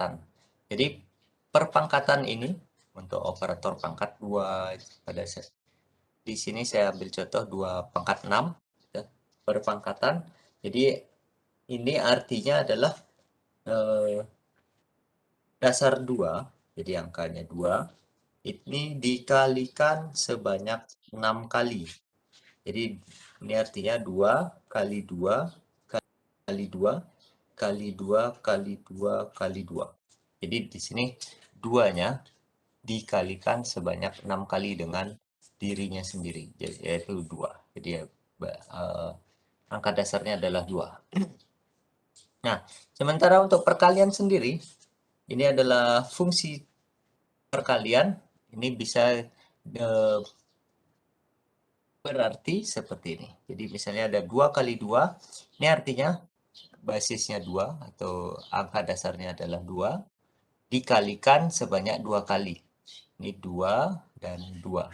perpangkatan. Jadi perpangkatan ini untuk operator pangkat 2 pada di sini saya ambil contoh 2 pangkat 6 ya, perpangkatan. Jadi ini artinya adalah dasar 2, jadi angkanya 2, ini dikalikan sebanyak 6 kali. Jadi ini artinya 2 kali 2 kali 2 kali 2 kali 2 kali 2. Jadi di sini 2-nya dikalikan sebanyak 6 kali dengan dirinya sendiri, yaitu 2. Jadi angka dasarnya adalah 2. Nah, sementara untuk perkalian sendiri, ini adalah fungsi perkalian. Ini bisa berarti seperti ini. Jadi misalnya ada 2 kali 2, ini artinya basisnya 2 atau angka dasarnya adalah 2, dikalikan sebanyak 2 kali. Ini 2 dan 2.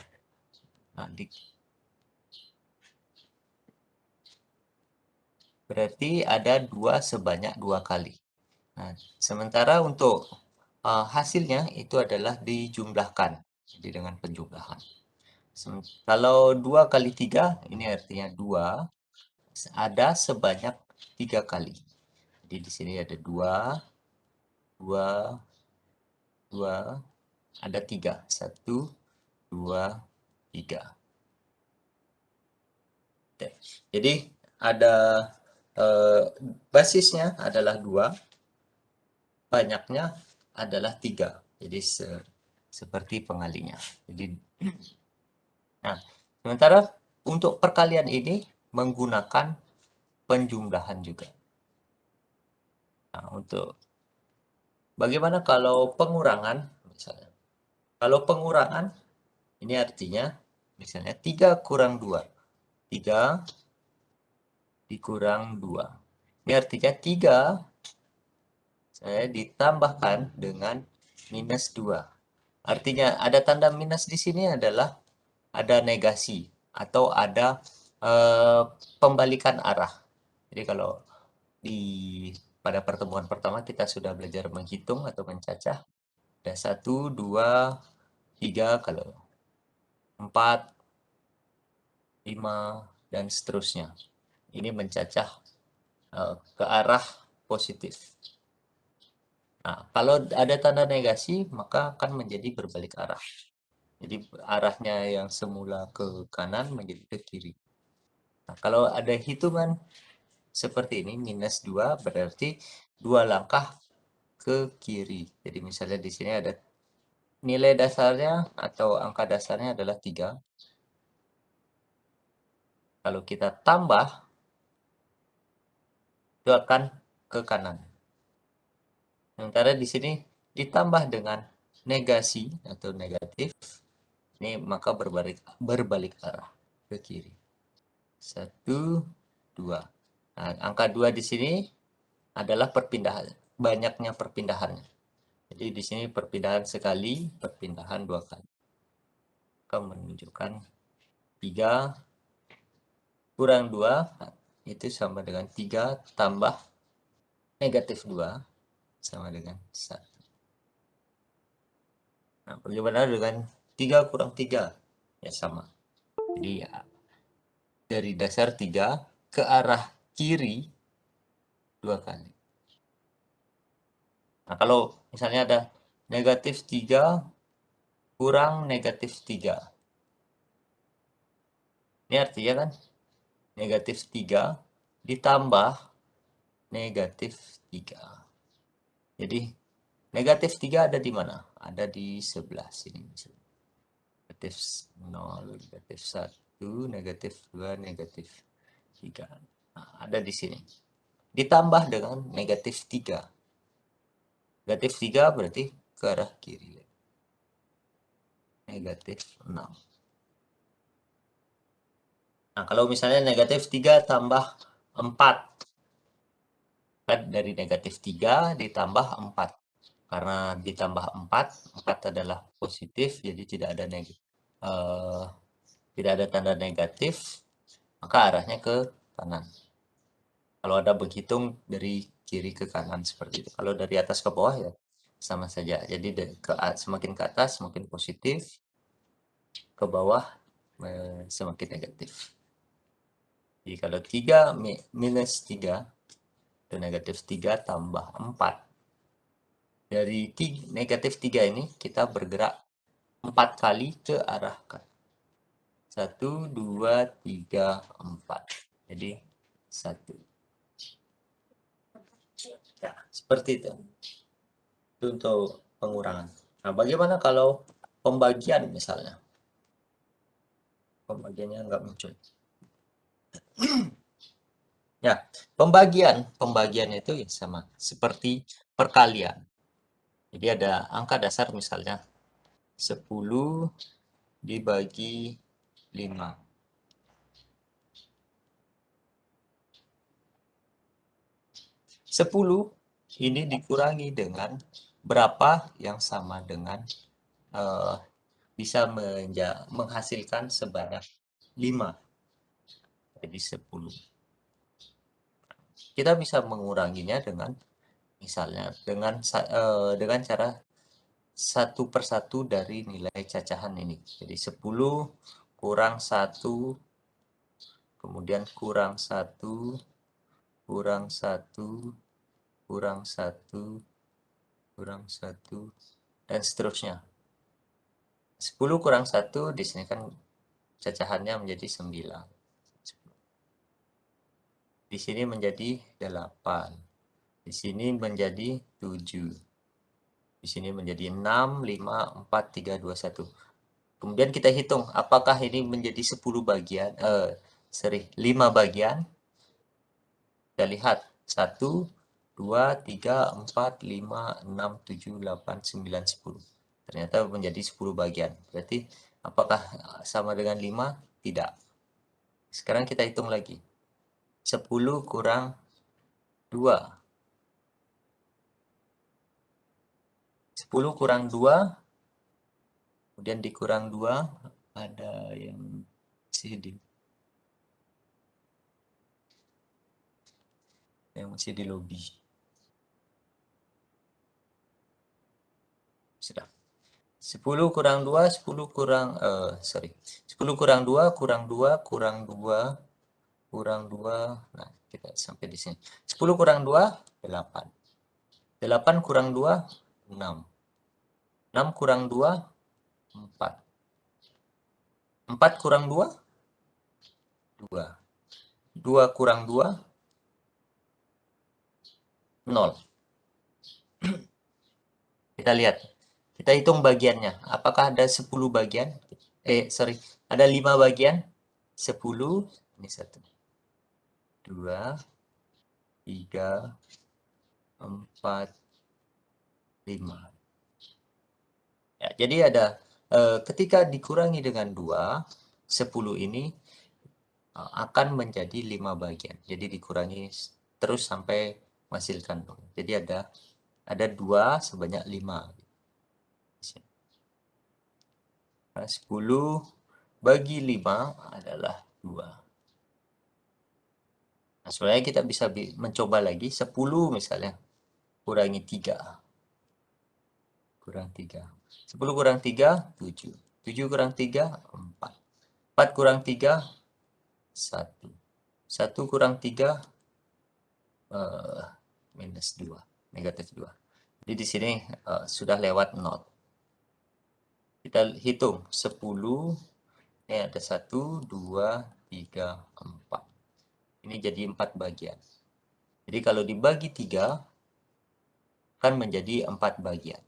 Nah, berarti ada 2 sebanyak 2 kali. Nah, sementara untuk hasilnya itu adalah dijumlahkan. Jadi dengan penjumlahan. Kalau 2 kali 3, ini artinya 2 ada sebanyak 3 kali. Jadi di sini ada 2, 2, 2, ada 3. 1, 2, 3. Jadi ada basisnya adalah 2, banyaknya adalah 3. Jadi seperti pengalinya. Jadi nah, sementara untuk perkalian ini menggunakan penjumlahan juga. Nah, untuk bagaimana kalau pengurangan misalnya? Kalau pengurangan ini artinya misalnya 3 kurang 2. 3 dikurang 2. Ini artinya 3 saya ditambahkan dengan minus 2. Artinya ada tanda minus di sini adalah ada negasi atau ada pembalikan arah. Jadi kalau pada pertemuan pertama kita sudah belajar menghitung atau mencacah. Ada 1, 2, 3, kalau 4, 5, dan seterusnya. Ini mencacah ke arah positif. Nah, kalau ada tanda negasi, maka akan menjadi berbalik arah. Jadi arahnya yang semula ke kanan menjadi ke kiri. Nah, kalau ada hitungan seperti ini, minus 2, berarti 2 langkah ke kiri. Jadi misalnya di sini ada nilai dasarnya atau angka dasarnya adalah 3. Kalau kita tambah, itu akan ke kanan. Sementara di sini ditambah dengan negasi atau negatif, ini maka berbalik arah ke kiri. 1, 2. Nah, angka 2 di sini adalah perpindahan, banyaknya perpindahannya. Jadi di sini perpindahan sekali, perpindahan 2 kali. Akan menunjukkan 3 kurang 2 itu sama dengan 3 tambah negatif 2 sama dengan 1. Nah, bagaimana dengan 3 kurang 3? Ya sama. Jadi ya, dari dasar 3 ke arah kiri 2 kali. Nah, kalau misalnya ada negatif 3 kurang negatif 3. Ini artinya kan negatif 3 ditambah negatif 3. Jadi negatif 3 ada di mana? Ada di sebelah sini. Negatif 0, negatif 1, negatif 2, negatif 3. Nah, ada di sini. Ditambah dengan negatif 3. Negatif 3 berarti ke arah kiri. Negatif 6. Nah, kalau misalnya negatif 3 tambah 4. Kan dari negatif 3 ditambah 4. Karena ditambah 4, 4 adalah positif, jadi tidak ada tanda negatif, maka arahnya ke kanan. Kalau ada berhitung dari kiri ke kanan seperti itu. Kalau dari atas ke bawah ya sama saja. Jadi semakin ke atas semakin positif, ke bawah semakin negatif. Jadi kalau 3 minus 3 itu negatif 3 tambah 4. Dari negatif 3 ini kita bergerak 4 kali ke arah kanan. 1, 2, 3, 4. Jadi 1. Ya, seperti itu. Itu untuk pengurangan. Nah, bagaimana kalau pembagian misalnya? Pembagiannya nggak muncul. Ya, pembagian itu ya sama seperti perkalian. Jadi ada angka dasar misalnya 10 dibagi 5. 10 ini dikurangi dengan berapa yang sama dengan bisa menghasilkan sebanyak 5. Jadi 10. Kita bisa menguranginya dengan misalnya dengan cara satu persatu dari nilai cacahan ini. Jadi 10 kurang 1, kemudian kurang 1, kurang 1, kurang 1, kurang 1, dan seterusnya. 10 kurang 1 di sini kan cacahannya menjadi 9. Di sini menjadi 8. Di sini menjadi 7. Di sini menjadi 6, 5, 4, 3, 2, 1. Kemudian kita hitung apakah ini menjadi 10 bagian, 5 bagian. Kita lihat 1, 2, 3, 4, 5, 6, 7, 8, 9, 10. Ternyata menjadi 10 bagian. Berarti apakah sama dengan 5? Tidak. Sekarang kita hitung lagi. 10 kurang 2. 10 kurang 2, kemudian dikurang 2, ada yang masih di lobby. Sudah. 10 kurang 2, 10 kurang 10 kurang 2, kurang 2, kurang 2, kurang 2. Nah, kita sampai di sini. 10 kurang 2, 8. 8 kurang 2, 6. 6 kurang 2, 4. 4 kurang 2, 2. 2 kurang 2, 0. Kita lihat. Kita hitung bagiannya. Apakah ada 10 bagian? Ada 5 bagian. 10, ini 1, 2, 3, 4, 5. Ya, jadi ada ketika dikurangi dengan 2, 10 ini akan menjadi 5 bagian. Jadi dikurangi terus sampai menghasilkan 0. Jadi ada 2 sebanyak 5. Nah, 10 bagi 5 adalah 2. Nah, sebenarnya kita bisa mencoba lagi 10 misalnya kurangi 3. Kurang 3. 10 kurang 3, 7. 7 kurang 3, 4. 4 kurang 3, 1. 1 kurang 3, minus 2. Negatif 2. Jadi di sini sudah lewat 0. Kita hitung 10. Ini ada 1, 2, 3, 4. Ini jadi 4 bagian. Jadi kalau dibagi 3, kan menjadi 4 bagian.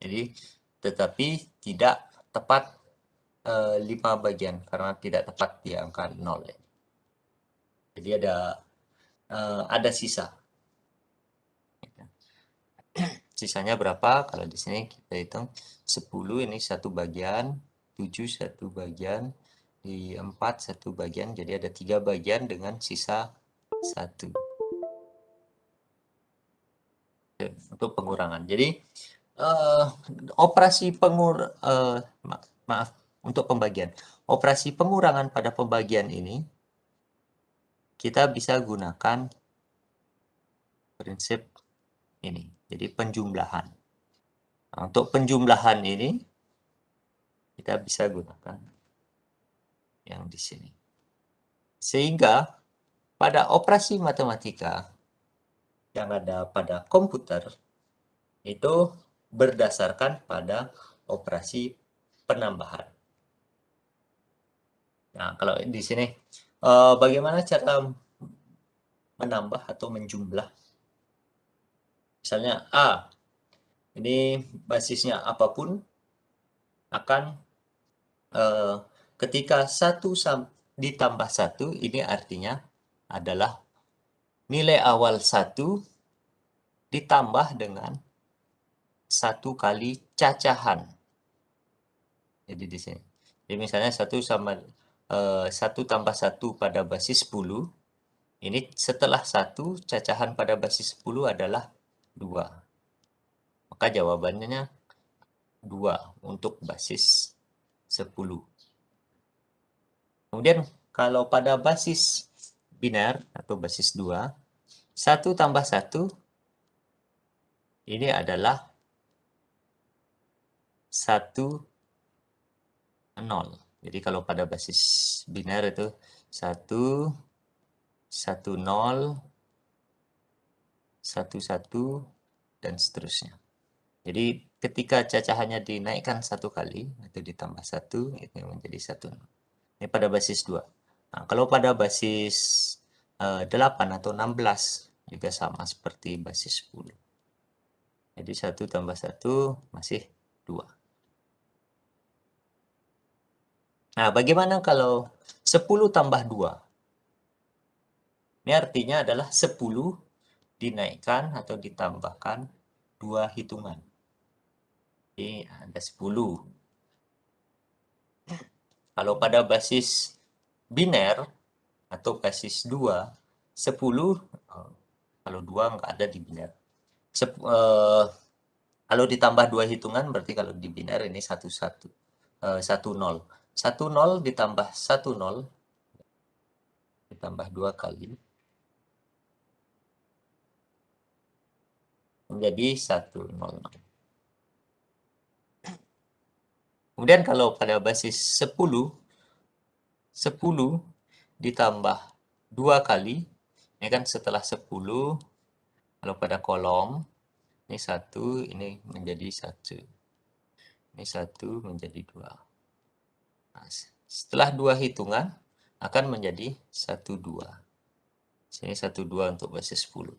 Jadi, tetapi tidak tepat 5 bagian karena tidak tepat di angka 0. Jadi ada sisa. Sisanya berapa? Kalau di sini kita hitung 10 ini 1 bagian, 7 1 bagian, di 4 1 bagian, jadi ada 3 bagian dengan sisa 1. Untuk pengurangan. Jadi operasi maaf untuk pembagian. Operasi pengurangan pada pembagian ini kita bisa gunakan prinsip Ini. Jadi penjumlahan. Nah, untuk penjumlahan ini kita bisa gunakan yang di sini. Sehingga pada operasi matematika yang ada pada komputer itu berdasarkan pada operasi penambahan. Nah, kalau di sini bagaimana cara menambah atau menjumlah? Misalnya A, ini basisnya apapun akan ketika 1 ditambah 1 ini artinya adalah nilai awal 1 ditambah dengan 1 kali cacahan. Jadi di sini. Jadi misalnya 1 tambah 1 pada basis 10. Ini setelah 1 cacahan pada basis 10 adalah 2. Maka jawabannya 2 untuk basis 10. Kemudian kalau pada basis biner atau basis 2, 1 tambah 1 ini adalah 1, 0. Jadi kalau pada basis biner itu 1, 1, 0, 1, 1, dan seterusnya. Jadi ketika cacahannya dinaikkan 1 kali, atau ditambah 1, itu menjadi 1. Ini pada basis 2. Nah, kalau pada basis 8 atau 16, juga sama seperti basis 10. Jadi 1 tambah 1 masih 2. Nah, bagaimana kalau 10 tambah 2? Ini artinya adalah 10 dinaikkan atau ditambahkan 2 hitungan. Jadi ada 10. Kalau pada basis biner atau basis 2, 10, kalau 2 nggak ada di biner. Kalau ditambah 2 hitungan berarti kalau di biner ini 1, 0. 1, 0 ditambah 1, 0 ditambah 2 kali menjadi 1, 0. Kemudian kalau pada basis 10, 10 ditambah 2 kali, ini kan setelah 10, kalau pada kolom, ini 1, ini menjadi 1. Ini 1 menjadi 2. Nah, setelah 2 hitungan, akan menjadi 1, 2. Sini 1, 2 untuk basis 10.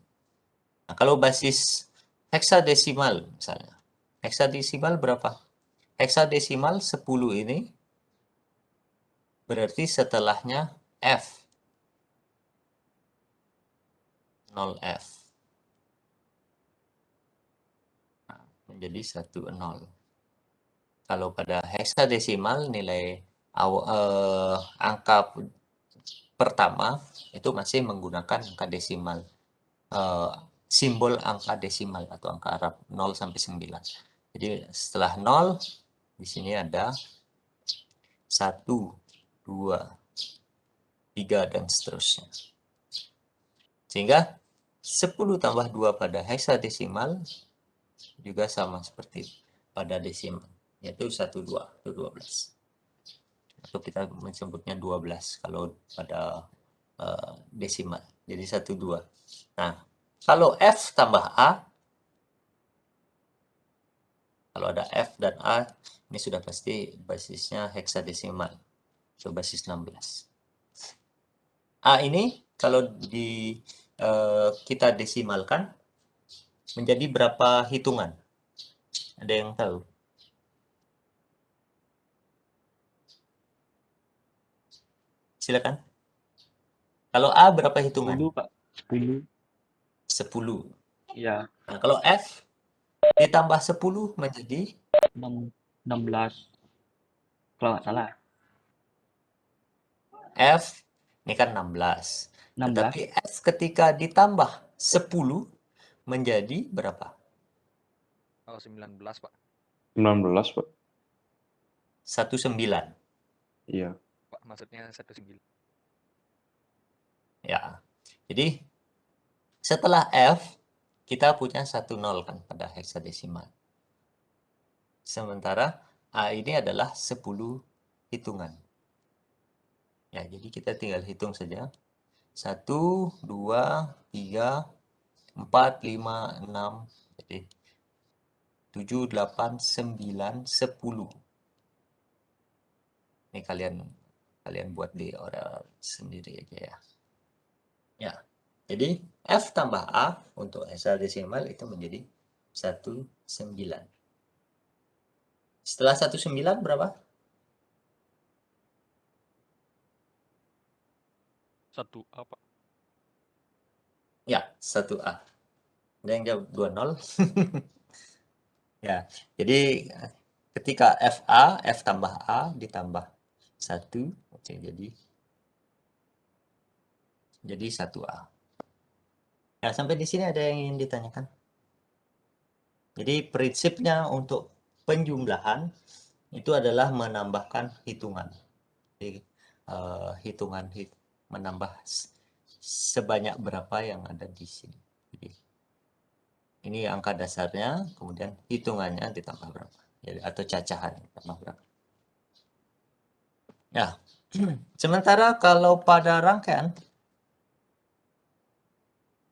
Nah, kalau basis heksadesimal misalnya. Heksadesimal berapa? Heksadesimal 10 ini berarti setelahnya F. 0F. Nah, menjadi 1, 0. Kalau pada heksadesimal nilai angka pertama itu masih menggunakan angka desimal. Simbol angka desimal atau angka Arab 0 sampai 9. Jadi setelah 0 di sini ada 1, 2, 3 dan seterusnya. Sehingga 10 tambah 2 pada heksadesimal juga sama seperti pada desimal, yaitu 1, 2, itu 12. Atau kita menyebutnya 12 kalau pada desimal. Jadi 1, 2. Nah, kalau F tambah A, kalau ada F dan A, ini sudah pasti basisnya heksadesimal. So, basis 16. A ini kalau kita desimalkan menjadi berapa hitungan? Ada yang tahu? Silakan. Kalau A berapa hitungan? 10, Pak. 10. 10. Iya, Nah, kalau F ditambah 10 menjadi 16. Kalau nggak salah. F ini kan 16. 16. Tetapi F ketika ditambah 10 menjadi berapa? Oh, 19, Pak. 19, Pak. 19. Iya. Pak, maksudnya 19. Ya. Jadi setelah F kita punya 1 0 kan pada heksadesimal. Sementara A ini adalah 10 hitungan. Ya, jadi kita tinggal hitung saja. 1, 2, 3, 4, 5, 6, jadi 7, 8, 9, 10. Ini kalian buat di orang sendiri aja ya. Ya, jadi F tambah A untuk heksadesimal itu menjadi 19. Setelah 19 berapa? 1A, Pak. Ya, 1A. Ada yang jawab 20. Ya, jadi ketika FA, F tambah A ditambah 1, oke, jadi 1A. Ya, sampai di sini ada yang ingin ditanyakan? Jadi prinsipnya untuk penjumlahan itu adalah menambahkan hitungan. Jadi menambah sebanyak berapa yang ada di sini. Jadi ini angka dasarnya, kemudian hitungannya ditambah berapa. Ya, atau cacahan ditambah berapa. Ya, sementara kalau pada rangkaian,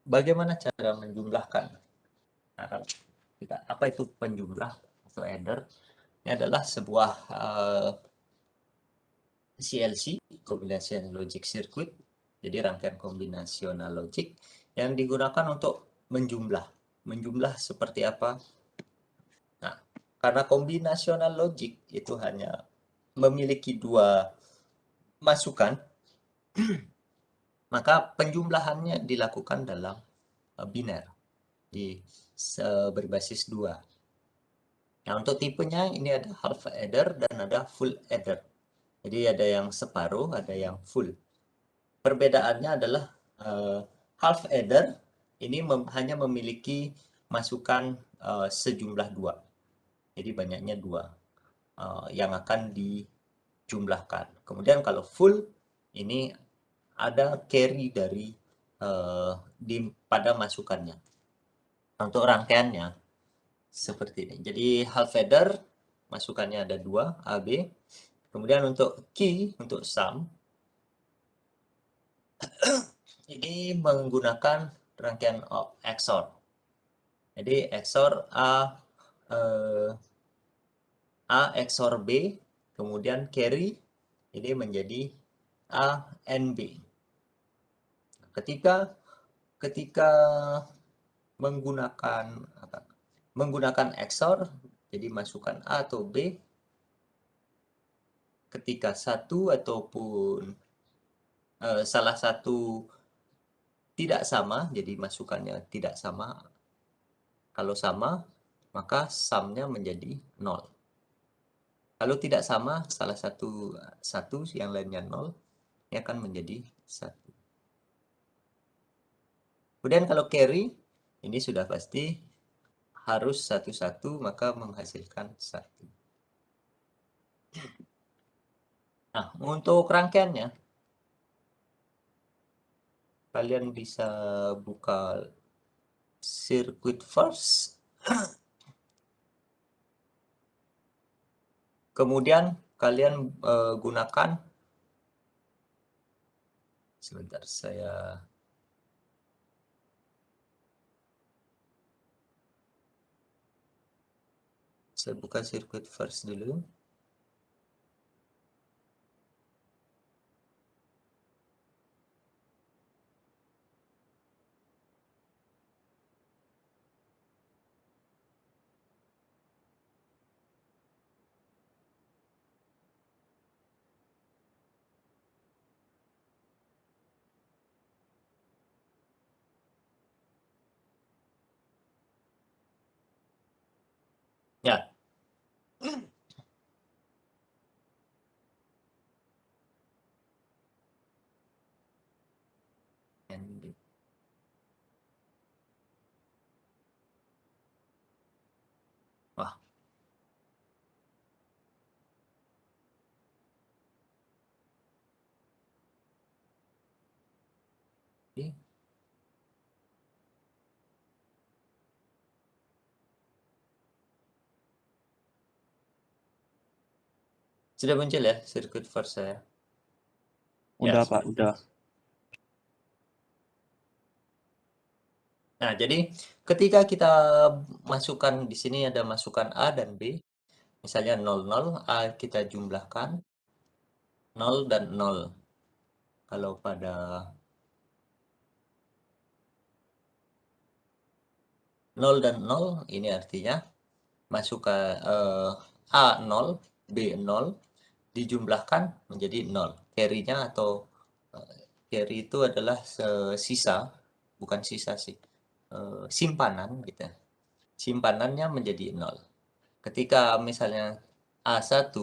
bagaimana cara menjumlahkan? Nah, apa itu penjumlah atau adder? Ini adalah sebuah CLC, Combination Logic Circuit, jadi rangkaian kombinasional logik yang digunakan untuk menjumlah. Menjumlah seperti apa? Nah, karena kombinasional logik itu hanya memiliki 2 masukan, maka penjumlahannya dilakukan dalam biner, berbasis 2. Nah, untuk tipenya ini ada half adder dan ada full adder. Jadi ada yang separuh, ada yang full. Perbedaannya adalah half adder ini hanya memiliki masukan sejumlah 2. Jadi banyaknya 2 yang akan dijumlahkan. Kemudian kalau full ini ada carry dari pada masukannya. Untuk rangkaiannya seperti ini. Jadi half adder masukannya ada 2 A, B. Kemudian untuk key, untuk sum, ini menggunakan rangkaian XOR. Jadi XOR A XOR B, kemudian carry ini menjadi A and B. Ketika menggunakan XOR, jadi masukkan A atau B, ketika satu ataupun salah satu tidak sama, jadi masukannya tidak sama. Kalau sama, maka sumnya menjadi 0. Kalau tidak sama, salah satu 1, yang lainnya 0, ini akan menjadi 1. Kemudian kalau carry, ini sudah pasti harus 1-1, maka menghasilkan 1. Nah, untuk rangkaiannya, kalian bisa buka circuit first. Kemudian kalian gunakan, sebentar saya buka circuit first dulu. Ya. Wah. Oke. Sudah muncul ya sirkuit for saya? Udah, Ya. Pak, udah. Nah, jadi ketika kita masukkan di sini ada masukan A dan B, misalnya 00, A kita jumlahkan 0 dan 0. Kalau pada 0 dan 0 ini artinya masukkan A 0, B 0 dijumlahkan menjadi 0. Carry-nya atau carry itu adalah sisa, bukan sisa sih, simpanan gitu. Simpanannya menjadi 0. Ketika misalnya A1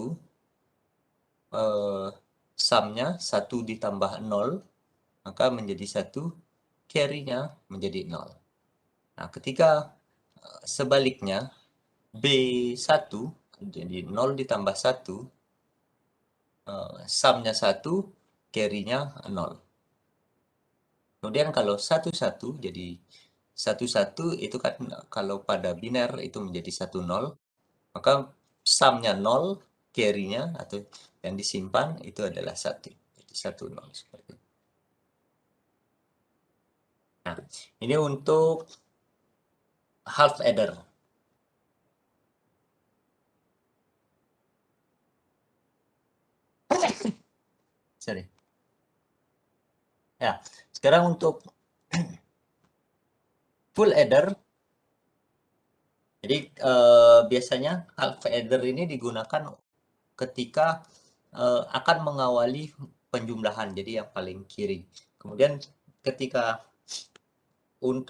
sumnya 1 ditambah 0, maka menjadi 1, carry-nya menjadi 0. Nah, ketika sebaliknya B1, jadi 0 ditambah 1, sumnya 1, carry-nya 0. Kemudian kalau 1-1, jadi 1-1 itu kan kalau pada biner itu menjadi 1-0, maka sumnya 0, carry-nya atau yang disimpan itu adalah 1. Jadi 1-0 seperti itu. Nah, ini untuk half adder. Sorry. Ya, sekarang untuk full adder. Jadi biasanya half adder ini digunakan ketika akan mengawali penjumlahan, jadi yang paling kiri. Kemudian ketika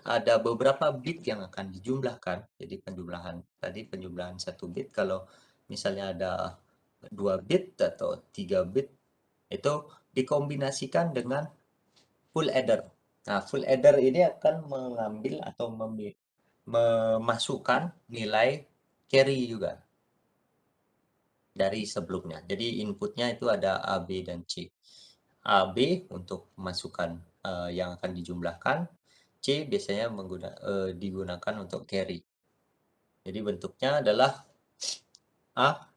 ada beberapa bit yang akan dijumlahkan, jadi penjumlahan 1 bit, kalau misalnya ada 2 bit atau 3 bit, itu dikombinasikan dengan full adder. Nah, full adder ini akan mengambil atau memasukkan nilai carry juga dari sebelumnya. Jadi inputnya itu ada A, B, dan C. A, B untuk masukkan yang akan dijumlahkan, C biasanya digunakan untuk carry. Jadi bentuknya adalah A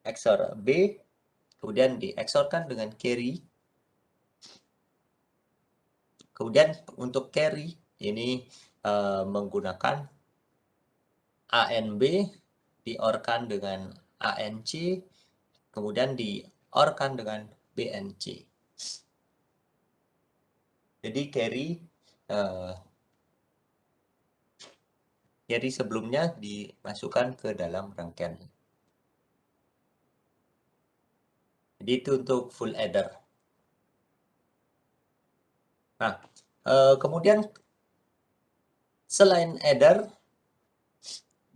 XOR B, kemudian di-XOR-kan dengan carry. Kemudian untuk carry ini menggunakan ANB di-OR-kan dengan ANC, kemudian di-OR-kan dengan BNC. Jadi carry sebelumnya dimasukkan ke dalam rangkaian. Jadi itu untuk full adder. Nah, kemudian selain adder,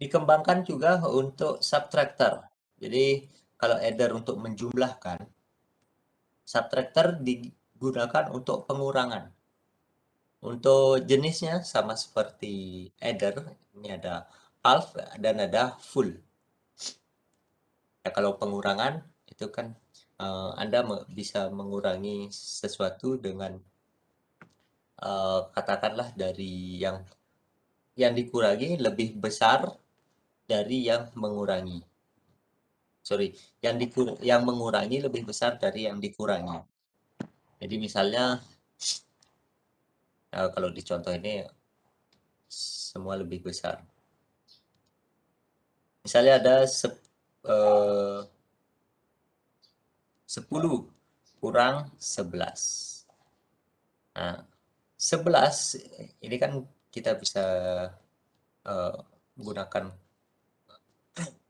dikembangkan juga untuk subtractor. Jadi kalau adder untuk menjumlahkan, subtractor digunakan untuk pengurangan. Untuk jenisnya sama seperti adder, ini ada half dan ada full. Ya, kalau pengurangan itu kan Anda bisa mengurangi sesuatu dengan katakanlah dari yang dikurangi lebih besar dari yang mengurangi. Sorry, yang mengurangi lebih besar dari yang dikurangi. Jadi misalnya kalau di contoh ini semua lebih besar. Misalnya ada 10 kurang 11. Nah, 11 ini kan kita bisa menggunakan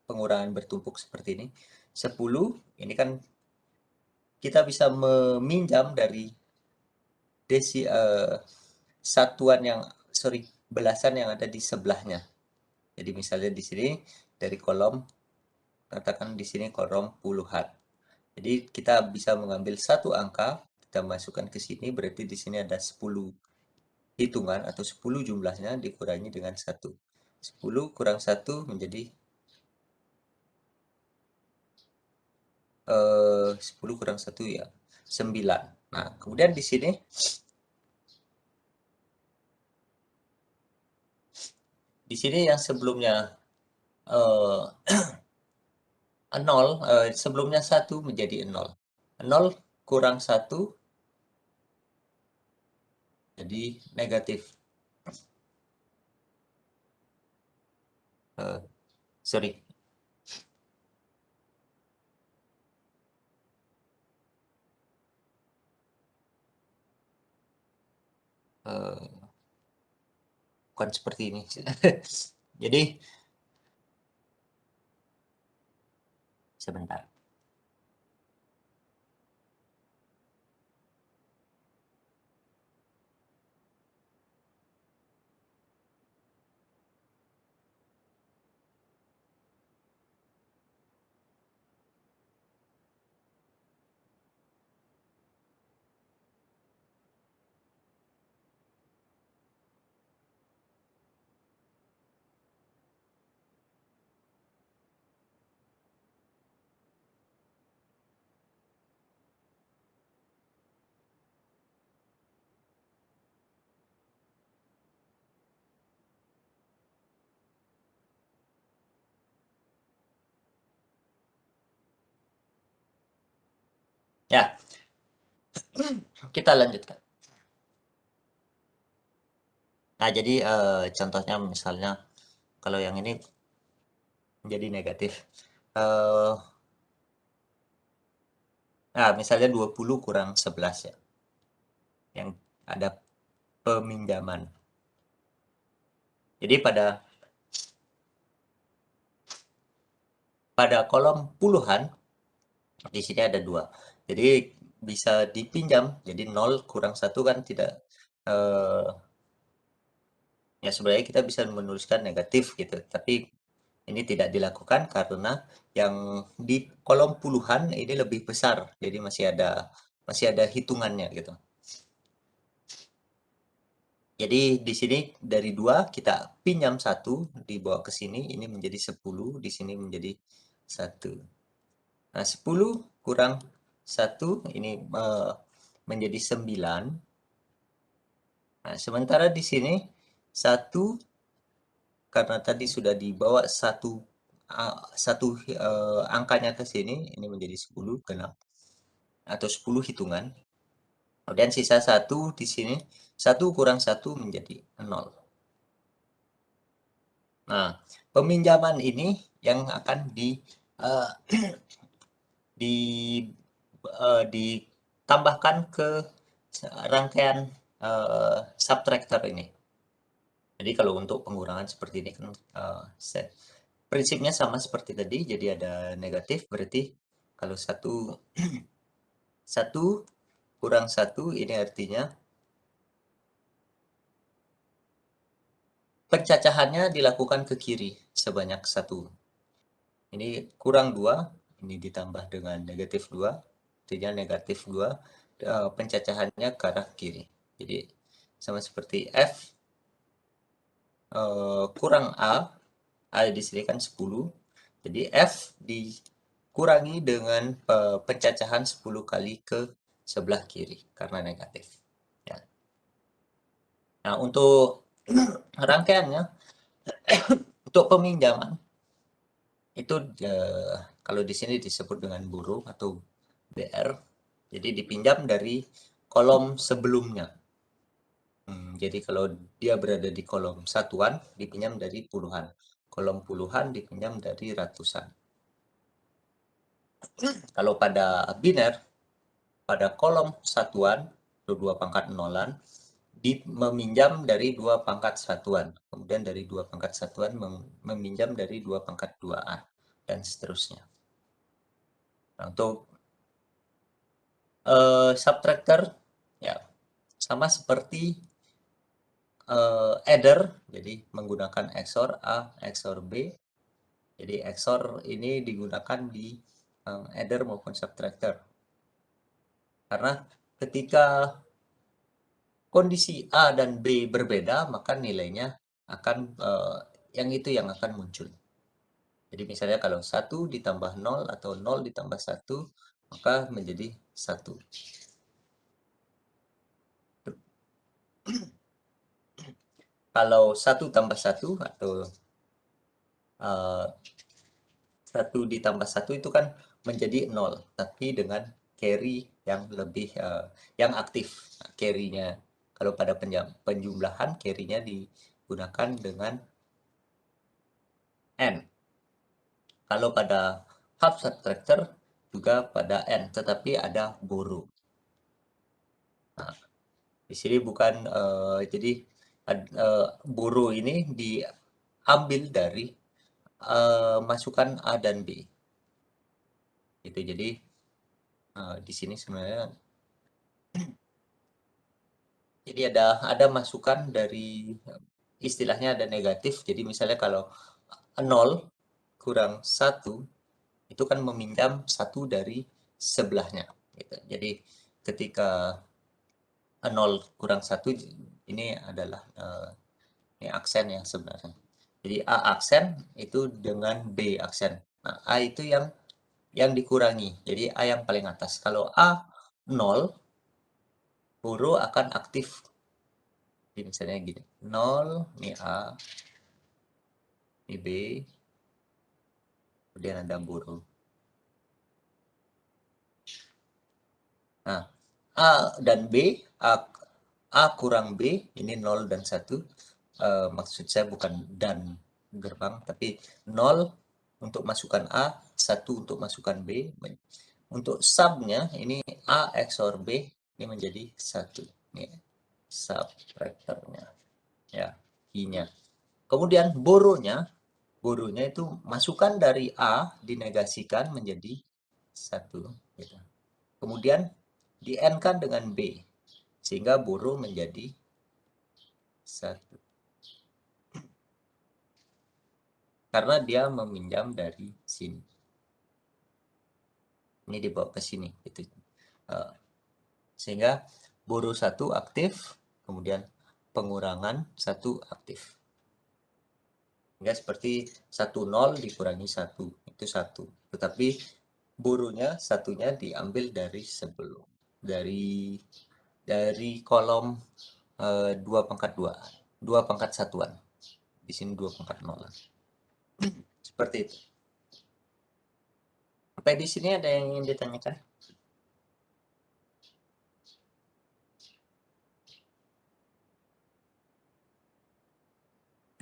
pengurangan bertumpuk seperti ini. 10 ini kan kita bisa meminjam dari belasan yang ada di sebelahnya. Jadi misalnya di sini dari kolom, katakan di sini kolom puluhan. Jadi kita bisa mengambil satu angka, kita masukkan ke sini, berarti di sini ada 10 hitungan atau 10 jumlahnya dikurangi dengan 1. 10 kurang 1 menjadi 10 kurang 1 ya 9. Nah, kemudian di sini yang sebelumnya 0, sebelumnya 1 menjadi 0. 0 kurang 1 jadi negatif. Sorry. Bukan seperti ini. Jadi, sebentar. Ya, kita lanjutkan. Nah, jadi contohnya misalnya kalau yang ini menjadi negatif. Nah, misalnya 20 kurang 11 ya. Yang ada peminjaman. Jadi pada kolom puluhan di sini ada 2. Jadi bisa dipinjam. Jadi 0 kurang 1 kan tidak ya sebenarnya kita bisa menuliskan negatif gitu. Tapi ini tidak dilakukan karena yang di kolom puluhan ini lebih besar. Jadi masih ada hitungannya gitu. Jadi di sini dari 2 kita pinjam 1 dibawa ke sini ini menjadi 10, di sini menjadi 1. Nah, 10 kurang 1 ini menjadi 9. Nah, sementara di sini 1 karena tadi sudah dibawa satu angkanya ke sini ini menjadi 10 genap atau 10 hitungan. Kemudian sisa 1 di sini 1 kurang 1 menjadi 0. Nah, peminjaman ini yang akan ditambahkan ke rangkaian subtractor ini. Jadi kalau untuk pengurangan seperti ini kan prinsipnya sama seperti tadi. Jadi ada negatif berarti kalau 1 kurang 1 ini artinya pencacahannya dilakukan ke kiri sebanyak 1. Ini kurang 2, ini ditambah dengan negatif 2, artinya negatif 2, pencacahannya ke arah kiri. Jadi sama seperti F kurang A di sini kan 10. Jadi F dikurangi dengan pencacahan 10 kali ke sebelah kiri karena negatif. Ya. Nah, untuk rangkaiannya, untuk peminjaman, itu kalau di sini disebut dengan burung atau BR, jadi dipinjam dari kolom sebelumnya. Jadi kalau dia berada di kolom satuan, dipinjam dari puluhan. Kolom puluhan dipinjam dari ratusan. Kalau pada biner, pada kolom satuan, atau 2 pangkat nolan, meminjam dari 2 pangkat satuan. Kemudian dari 2 pangkat satuan meminjam dari 2 pangkat 2A. Dan seterusnya. Nah, untuk subtractor, ya sama seperti adder, jadi menggunakan XOR A, XOR B. Jadi XOR ini digunakan di adder maupun subtractor. Karena ketika kondisi A dan B berbeda, maka nilainya akan yang akan muncul. Jadi misalnya kalau 1 ditambah 0 atau 0 ditambah 1, maka menjadi 1. Kalau 1 tambah 1 atau 1 ditambah 1 itu kan menjadi 0, tapi dengan carry yang lebih yang aktif. Carry-nya kalau pada penjumlahan carry-nya digunakan dengan n. Kalau pada half subtractor juga pada n, tetapi ada borrow. Nah, di sini bukan jadi borrow ini diambil dari masukan A dan B. Gitu. Jadi di sini sebenarnya jadi ada masukan dari istilahnya ada negatif. Jadi misalnya kalau 0 kurang 1 itu kan meminjam 1 dari sebelahnya. Gitu. Jadi ketika 0 kurang 1 ini adalah ini aksen ya sebenarnya. Jadi A aksen itu dengan B aksen. Nah, A itu yang dikurangi. Jadi A yang paling atas. Kalau A 0, borrow akan aktif. Jadi misalnya gini, 0, ini A, ini B, kemudian ada borrow. Nah, A dan B, A kurang B, ini 0 dan 1. Maksud saya bukan dan gerbang, tapi 0 untuk masukan A, 1 untuk masukan B. Untuk subnya, ini A XOR B, ini menjadi 1. Ini subtractornya, ya, I-nya. Kemudian borrow-nya itu masukan dari A dinegasikan menjadi 1. Gitu. Kemudian di N-kan dengan B, sehingga borrow menjadi 1. Karena dia meminjam dari sini. Ini dibawa ke sini. Gitu. Sehingga borrow 1 aktif, kemudian pengurangan 1 aktif. Sehingga seperti 1,0 dikurangi 1, itu 1. Tetapi borrow-nya satunya diambil dari sebelum. Dari kolom 2 pangkat 2. 2 pangkat satuan. Di sini 2 pangkat 0. Seperti itu. Sampai di sini ada yang ingin ditanyakan?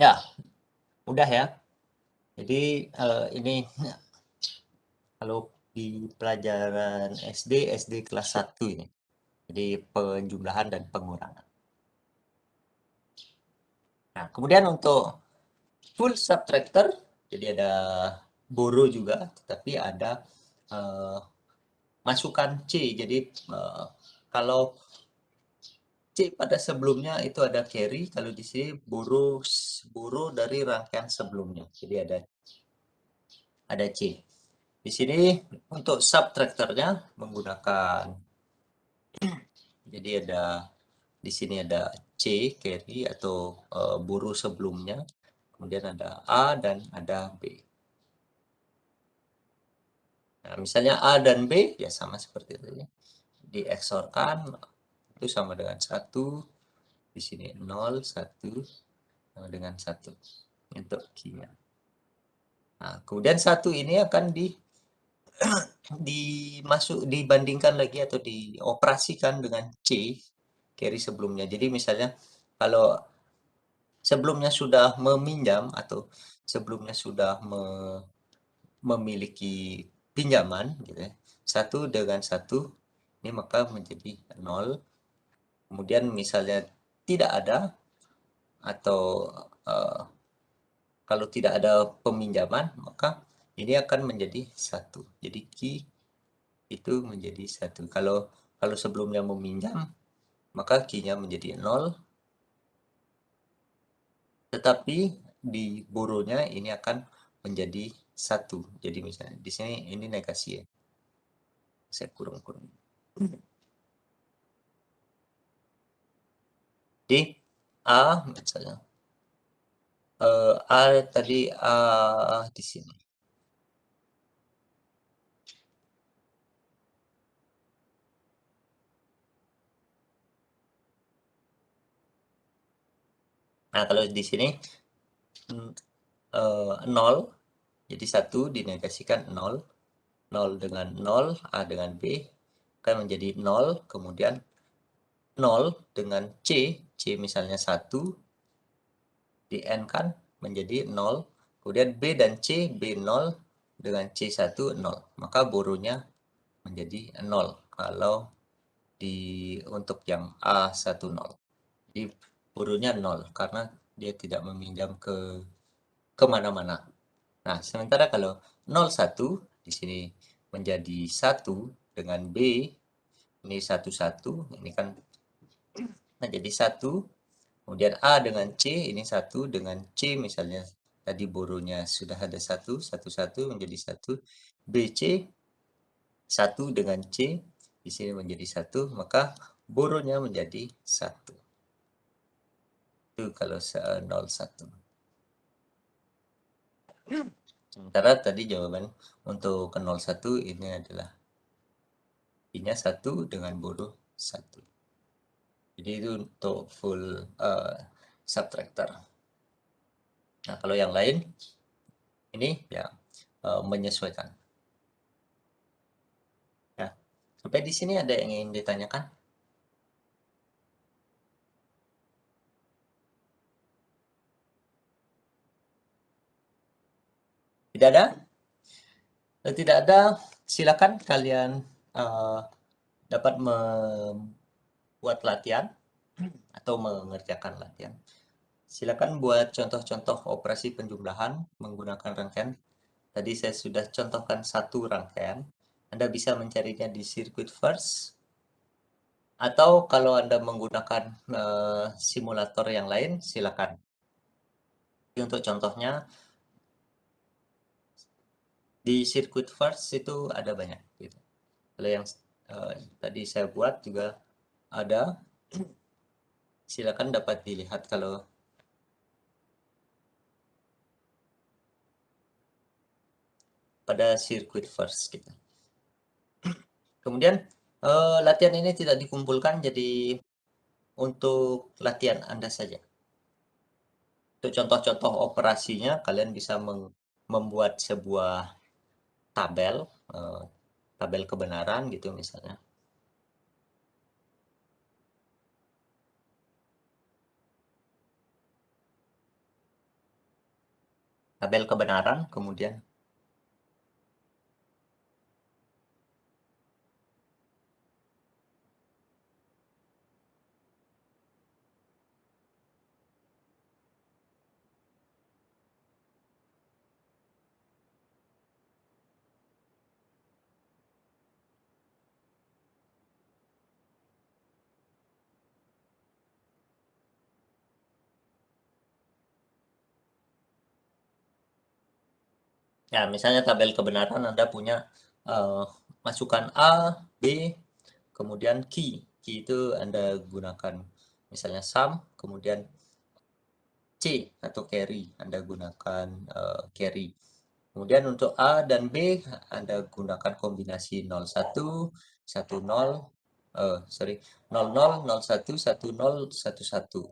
Ya, mudah ya. Jadi ini kalau di pelajaran SD kelas 1 ini. Jadi penjumlahan dan pengurangan. Nah, kemudian untuk full subtractor, jadi ada borrow juga, tetapi ada masukan C. Jadi kalau C pada sebelumnya itu ada carry, kalau di sini borrow dari rangkaian sebelumnya. Jadi ada C. Di sini untuk subtractornya menggunakan jadi di sini ada C carry atau borrow sebelumnya, kemudian ada A dan ada B. Nah, misalnya A dan B ya sama seperti itu ya. Di XOR-kan itu sama dengan 1. Di sini 0, 1 sama dengan 1 untuk Q-nya. Nah, kemudian 1 ini akan dibandingkan lagi atau dioperasikan dengan C carry sebelumnya. Jadi misalnya kalau sebelumnya sudah meminjam atau sebelumnya sudah memiliki pinjaman gitu ya. 1 dengan 1 ini maka menjadi 0. Kemudian misalnya tidak ada atau kalau tidak ada peminjaman maka ini akan menjadi 1. Jadi Q itu menjadi 1. Kalau sebelumnya meminjam maka Q-nya menjadi 0. Tetapi di borrow-nya ini akan menjadi 1. Jadi misalnya di sini ini negasi ya. Saya kurung-kurung. Di A misalnya. A tadi A di sini. Nah, kalau di sini 0 Jadi 1 dinegasikan 0. 0 dengan 0, A dengan B akan menjadi 0. Kemudian 0 dengan C misalnya 1, di N kan menjadi 0. Kemudian B dan C, B0 dengan C1, 0. Maka boronnya menjadi 0 kalau untuk yang A10. Jadi boronnya 0 karena dia tidak meminjam ke kemana-mana. Nah, sementara kalau 01 di sini menjadi 1 dengan B, ini 11, ini kan menjadi 1. Kemudian A dengan C, ini 1 dengan C misalnya tadi boronnya sudah ada 1 menjadi 1. BC 1 dengan C di sini menjadi 1, maka boronnya menjadi 1. Itu kalau 01. Sementara tadi jawaban untuk ke 01 ini adalah I-nya 1 dengan boron 1. Jadi itu untuk full subtractor. Nah, kalau yang lain ini ya menyesuaikan. Nah, sampai di sini ada yang ingin ditanyakan? Tidak ada? Kalau tidak ada, silakan kalian dapat membuat latihan atau mengerjakan latihan. Silakan buat contoh-contoh operasi penjumlahan menggunakan rangkaian. Tadi saya sudah contohkan satu rangkaian. Anda bisa mencarinya di circuit first. Atau kalau Anda menggunakan simulator yang lain, silakan. Untuk contohnya, di circuit first itu ada banyak. Gitu. Kalau yang tadi saya buat juga ada. Silakan dapat dilihat kalau pada circuit first kita. Kemudian latihan ini tidak dikumpulkan, jadi untuk latihan Anda saja. Untuk contoh-contoh operasinya, kalian bisa membuat sebuah tabel, tabel kebenaran gitu misalnya. Tabel kebenaran, kemudian ya misalnya tabel kebenaran Anda punya masukan A, B, kemudian key. Key itu Anda gunakan misalnya sum, kemudian C atau carry, Anda gunakan carry. Kemudian untuk A dan B, Anda gunakan kombinasi 01, 10, 00, 01, 10, 11.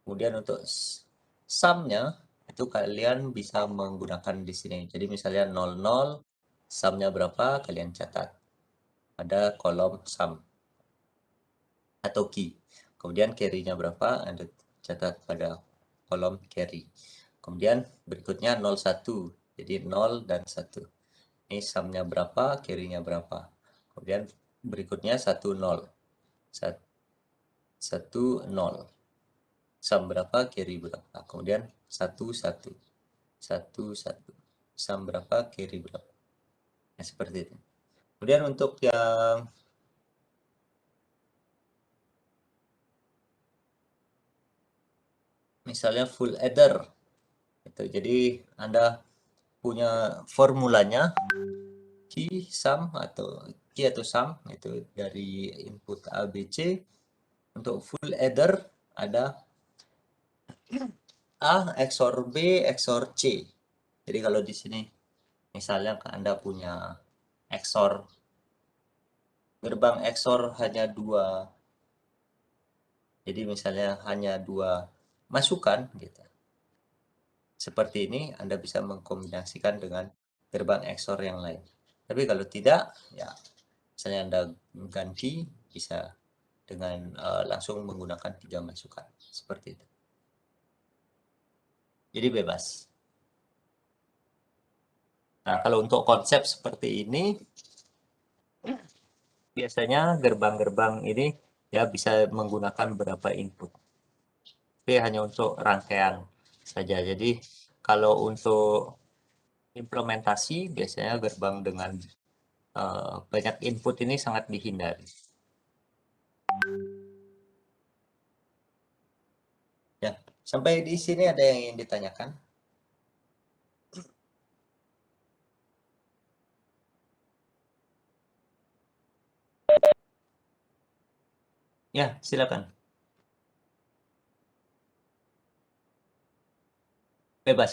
Kemudian untuk sum-nya, itu kalian bisa menggunakan di sini. Jadi misalnya 00, sum-nya berapa, kalian catat. Ada kolom sum atau key. Kemudian carry-nya berapa, Anda catat pada kolom carry. Kemudian berikutnya 01, jadi 0 dan 1. Ini sum-nya berapa, carry-nya berapa. Kemudian berikutnya 10. 10. Sum berapa, carry berapa. Kemudian 11. 11. Sum berapa, carry berapa. Nah, seperti itu. Kemudian untuk yang misalnya full adder. Jadi Anda punya formulanya key sum atau sum itu dari input A, B, C. Untuk full adder ada A XOR B XOR C. Jadi kalau di sini misalnya Anda punya XOR gerbang XOR hanya 2. Jadi misalnya hanya 2 masukan gitu. seperti ini, Anda bisa mengkombinasikan dengan gerbang XOR yang lain. Tapi kalau tidak, ya misalnya Anda ganti, bisa dengan langsung menggunakan 3 masukan. Seperti itu. Jadi bebas. Nah, kalau untuk konsep seperti ini, biasanya gerbang-gerbang ini ya bisa menggunakan beberapa input. Tapi hanya untuk rangkaian saja. Jadi kalau untuk implementasi, biasanya gerbang dengan banyak input ini sangat dihindari. Ya, sampai di sini ada yang ingin ditanyakan? Ya, silakan. Bebas.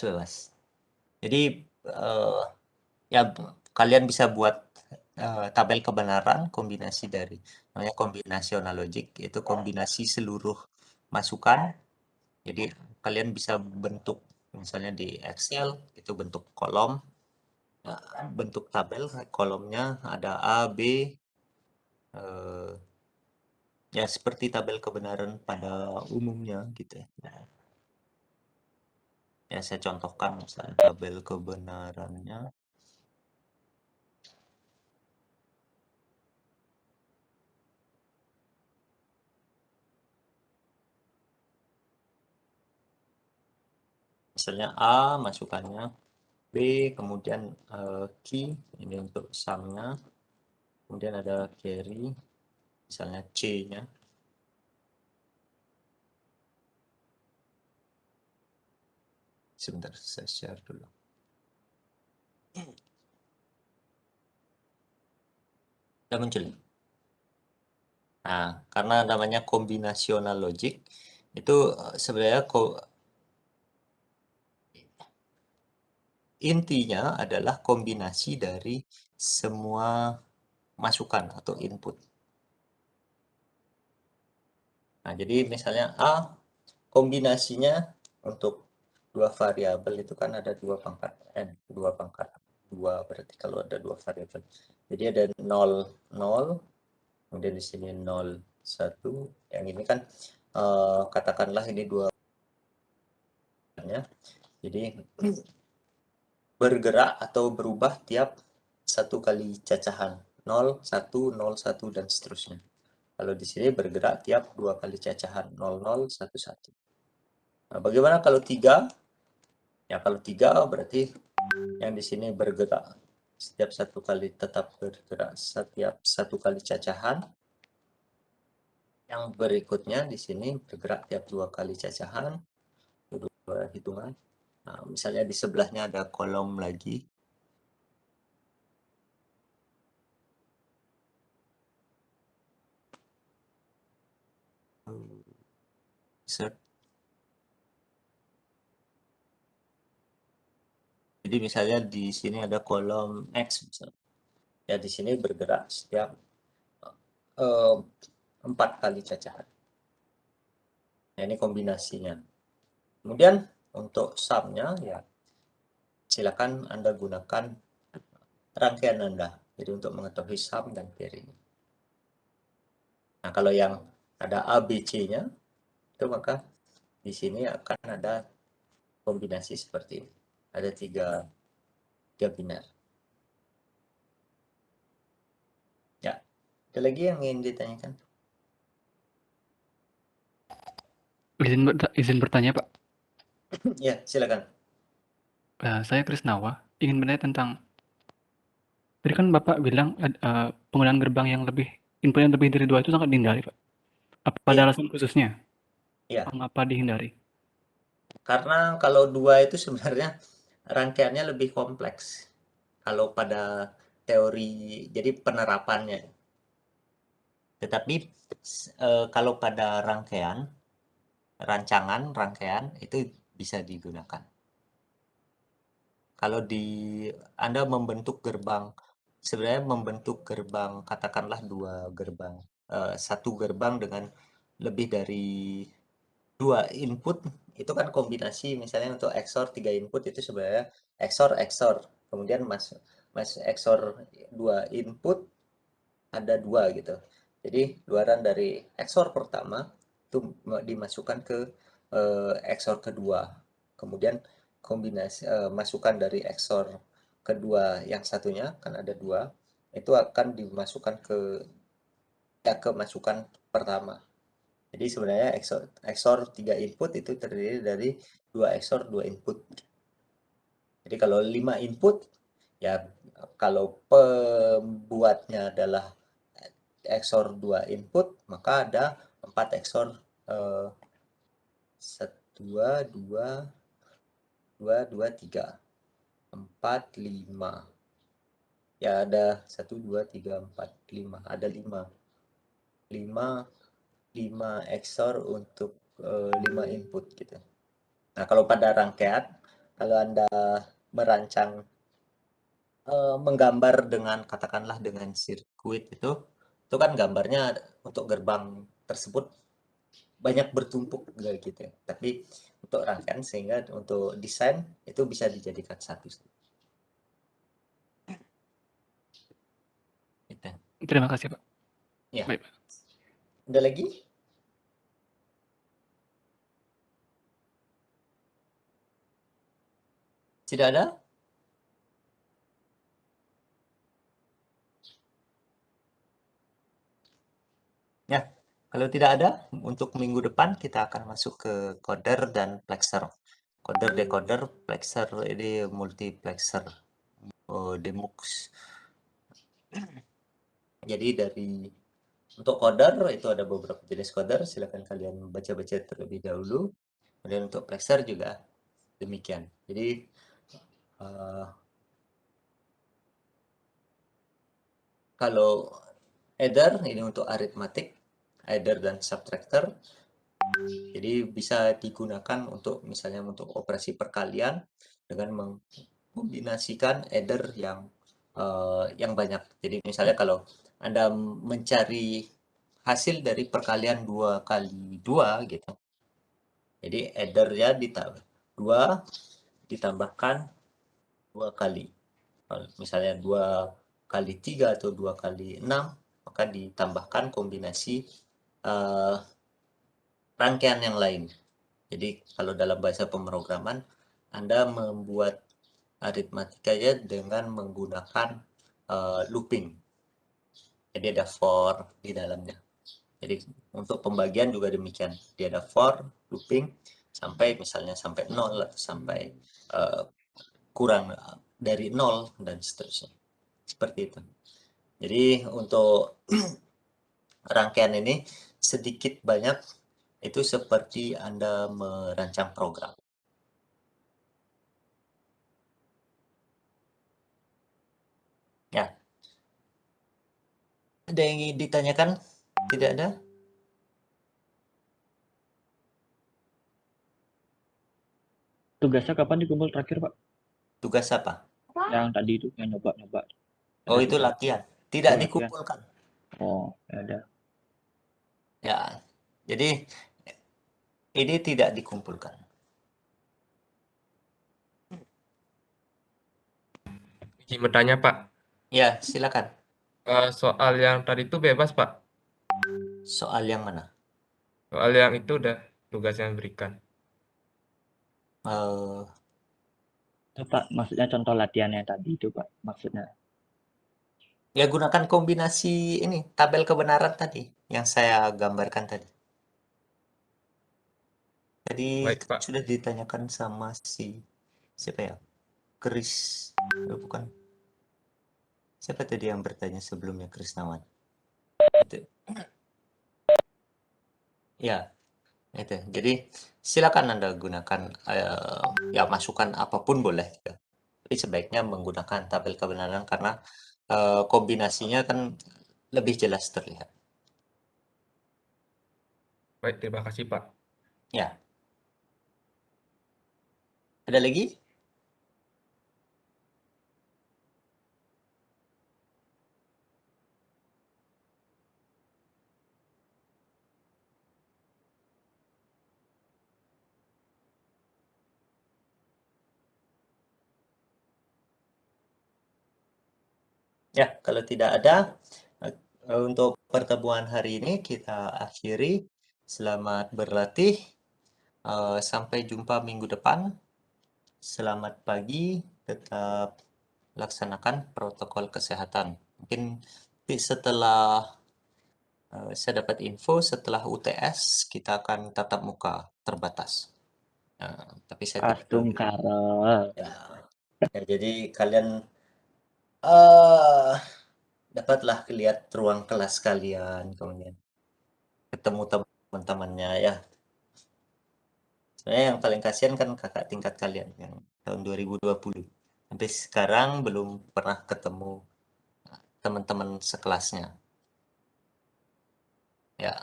Jadi ya kalian bisa buat tabel kebenaran kombinasi dari namanya kombinasional logic, itu kombinasi seluruh masukan. Jadi kalian bisa bentuk misalnya di Excel itu bentuk kolom, bentuk tabel kolomnya ada A, B, ya seperti tabel kebenaran pada umumnya gitu ya. Nah, ya saya contohkan misalnya tabel kebenarannya. Misalnya A masukannya, B kemudian key ini untuk sumnya, kemudian ada carry misalnya C-nya. Sebentar saya share dulu. Sudah muncul. Nah, karena namanya kombinasional logic itu sebenarnya intinya adalah kombinasi dari semua masukan atau input. Nah, jadi misalnya A kombinasinya untuk dua variabel itu kan ada 2 pangkat n, 2 pangkat 2 berarti kalau ada 2 variabel. Jadi ada 0, 0, kemudian di sini 0, 1. Yang ini kan katakanlah ini 2 nya. Jadi bergerak atau berubah tiap 1 kali cacahan 0, 1, 0, 1 dan seterusnya. Kalau di sini bergerak tiap 2 kali cacahan 0, 0, 1, 1. Nah, bagaimana kalau 3? Ya kalau 3 berarti yang di sini bergerak setiap 1 kali tetap bergerak setiap 1 kali cacahan. Yang berikutnya di sini bergerak tiap 2 kali cacahan. 2 hitungan. Nah, misalnya di sebelahnya ada kolom lagi. Insert. Jadi misalnya di sini ada kolom X misalnya. Ya di sini bergerak setiap 4 kali cacahan. Nah, ini kombinasinya. Kemudian untuk sum-nya ya silakan Anda gunakan rangkaian Anda. Jadi untuk mengetahui sum dan carry. Nah, kalau yang ada A, B, C-nya itu maka di sini akan ada kombinasi seperti ini. Ada tiga binar. Ya, ada lagi yang ingin ditanyakan? Izin bertanya, Pak. Ya, silakan. Saya Krisnawa, ingin bertanya tentang tadi kan Bapak bilang penggunaan gerbang yang input yang lebih dari 2 itu sangat dihindari, Pak. Apa ada Iya. alasan khususnya? Iya. Mengapa dihindari? Karena kalau 2 itu sebenarnya rangkaiannya lebih kompleks. Kalau pada teori, jadi penerapannya. Tetapi kalau pada rangkaian itu bisa digunakan. Kalau Anda membentuk gerbang, sebenarnya membentuk gerbang, katakanlah 2 gerbang, 1 gerbang dengan lebih dari dua input itu kan kombinasi, misalnya untuk XOR 3 input itu sebenarnya XOR XOR, kemudian masuk XOR 2 input ada 2 gitu. Jadi luaran dari XOR pertama itu dimasukkan ke XOR kedua, kemudian kombinasi masukan dari XOR kedua yang satunya kan ada 2, itu akan dimasukkan ke masukan pertama. Jadi sebenarnya XOR 3 input itu terdiri dari 2 XOR 2 input. Jadi kalau 5 input, ya kalau pembuatnya adalah XOR 2 input, maka ada 4 XOR 2, 2, 2, 2, 3, 4, 5. Ya ada 1, 2, 3, 4, 5. Ada 5. 5 XOR untuk 5 input gitu. Nah, kalau pada rangkaian, kalau Anda merancang menggambar dengan katakanlah dengan sirkuit itu kan gambarnya untuk gerbang tersebut banyak bertumpuk gitu. Tapi untuk rangkaian sehingga untuk desain itu bisa dijadikan satu. Gitu. Terima kasih, Pak. Ya. Baik. Ada lagi? Tidak ada? Ya, kalau tidak ada, untuk minggu depan kita akan masuk ke coder dan plexer. Coder, decoder, plexer ini multiplexer, demux. Jadi untuk coder itu ada beberapa jenis coder, silakan kalian baca-baca terlebih dahulu. Kemudian untuk plexer juga demikian. Jadi kalau adder ini untuk aritmatik, adder dan subtractor. Jadi bisa digunakan untuk misalnya untuk operasi perkalian dengan mengkombinasikan adder yang banyak. Jadi misalnya kalau Anda mencari hasil dari perkalian 2 kali 2 gitu. Jadi addernya 2 ditambahkan 2 kali. Misalnya 2 kali 3 atau 2 kali 6, maka ditambahkan kombinasi rangkaian yang lain. Jadi kalau dalam bahasa pemrograman, Anda membuat aritmatikanya dengan menggunakan looping. Jadi ada for di dalamnya. Jadi untuk pembagian juga demikian. Dia ada for, looping, sampai misalnya sampai 0 atau sampai kurang dari 0 dan seterusnya. Seperti itu. Jadi untuk rangkaian ini sedikit banyak itu seperti Anda merancang program. Ya. Ada yang ingin ditanyakan? Tidak ada? Tugasnya kapan dikumpul terakhir, Pak? Tugas apa? Yang tadi itu, yang nyoba-nyoba. Oh, Ada itu tugas. latihan. Tidak Oh, latihan. dikumpulkan. Oh, ya ada. Ya. Jadi ini tidak dikumpulkan. Izin bertanya, Pak. Ya, silakan. Soal yang tadi itu bebas, Pak. Soal yang mana? Soal yang itu udah tugas yang diberikan. Itu, Pak, maksudnya contoh latihannya tadi itu, Pak, maksudnya. Ya, gunakan kombinasi ini, tabel kebenaran tadi yang saya gambarkan tadi. Tadi Baik, Pak. sudah ditanyakan sama siapa ya? Chris. Bukan. Siapa tadi yang bertanya sebelumnya, Krisnawan? Itu. Ya, itu. Jadi silakan Anda gunakan ya masukan apapun boleh. Ya. Tapi sebaiknya menggunakan tabel kebenaran karena kombinasinya kan lebih jelas terlihat. Baik, terima kasih, Pak. Ya. Ada lagi? Ya, kalau tidak ada, untuk pertemuan hari ini kita akhiri. Selamat berlatih. Sampai jumpa minggu depan. Selamat pagi. Tetap laksanakan protokol kesehatan. Mungkin setelah saya dapat info setelah UTS kita akan tatap muka terbatas. Tapi saya tidak tahu. Astungkara. Ya, jadi kalian dapatlah lihat ruang kelas kalian, kemudian ketemu teman-temannya ya. Sebenarnya yang paling kasihan kan kakak tingkat kalian yang tahun 2020. Sampai sekarang belum pernah ketemu teman-teman sekelasnya. Ya.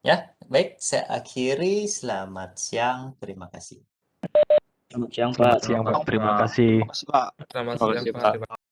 Ya, baik, saya akhiri. Selamat siang, terima kasih. Selamat siang, Selamat Pak. siang, Pak. Terima kasih. Selamat Terima siang, kasih, Pak. Pak. Terima